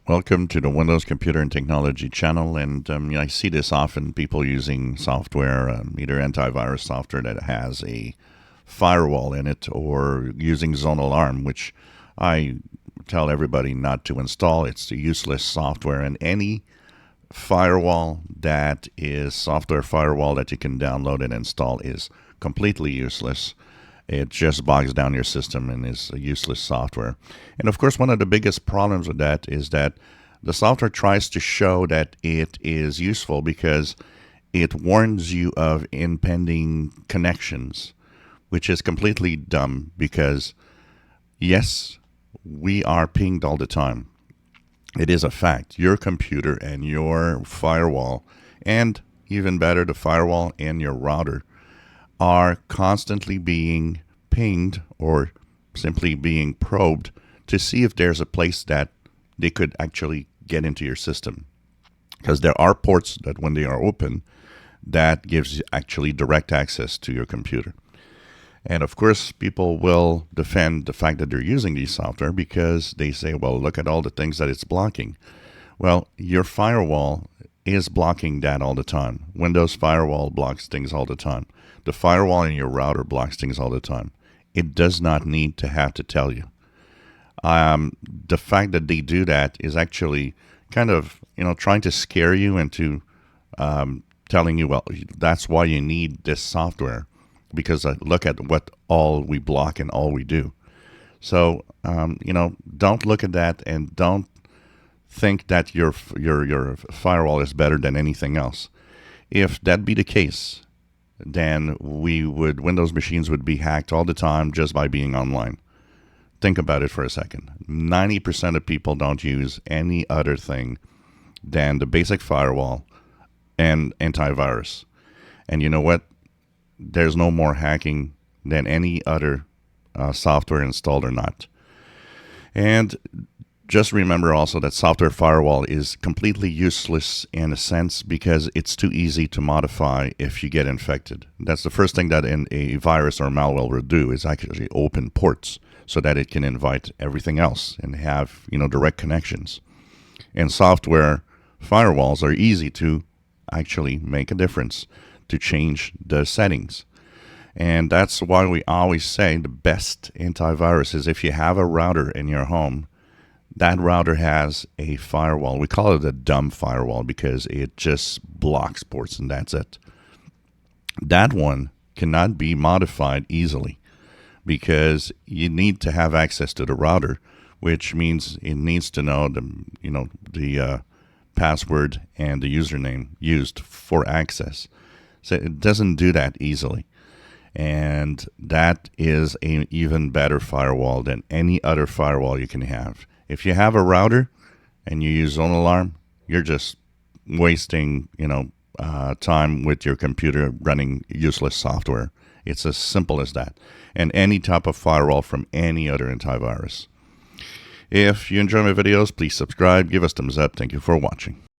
Welcome to the Windows Computer and Technology channel, and I see this often, people using software, either antivirus software that has a firewall in it or using Zone Alarm, which I tell everybody not to install. It's a useless software, and any firewall that is software firewall that you can download and install is completely useless. It just bogs down your system and is a useless software. And of course, one of the biggest problems with that is that the software tries to show that it is useful because it warns you of impending connections, which is completely dumb because, yes, we are pinged all the time. It is a fact. Your computer and your firewall, and even better, the firewall and your router, are constantly being pinged or simply being probed to see if there's a place that they could actually get into your system. Because there are ports that when they are open, that gives you actually direct access to your computer. And of course, people will defend the fact that they're using these software because they say, well, look at all the things that it's blocking. Well, your firewall is blocking that all the time. Windows Firewall blocks things all the time. The firewall in your router blocks things all the time. It does not need to have to tell you. The fact that they do that is actually kind of, trying to scare you into telling you, well, that's why you need this software, because look at what all we block and all we do. So, don't look at that and don't think that your firewall is better than anything else. If that be the case, then Windows machines would be hacked all the time just by being online. Think about it for a second. 90% of people don't use any other thing than the basic firewall and antivirus. And you know what? There's no more hacking than any other software installed or not. And just remember also that software firewall is completely useless in a sense because it's too easy to modify if you get infected. That's the first thing that a virus or malware will do, is actually open ports so that it can invite everything else and have direct connections. And software firewalls are easy to actually make a difference, to change the settings. And that's why we always say the best antivirus is if you have a router in your home, that router has a firewall. We call it a dumb firewall because it just blocks ports and that's it. That one cannot be modified easily because you need to have access to the router, which means it needs to know the password and the username used for access. So it doesn't do that easily. And that is an even better firewall than any other firewall you can have. If you have a router and you use Zone Alarm, you're just wasting, time with your computer running useless software. It's as simple as that. And any type of firewall from any other antivirus. If you enjoy my videos, please subscribe, give us thumbs up. Thank you for watching.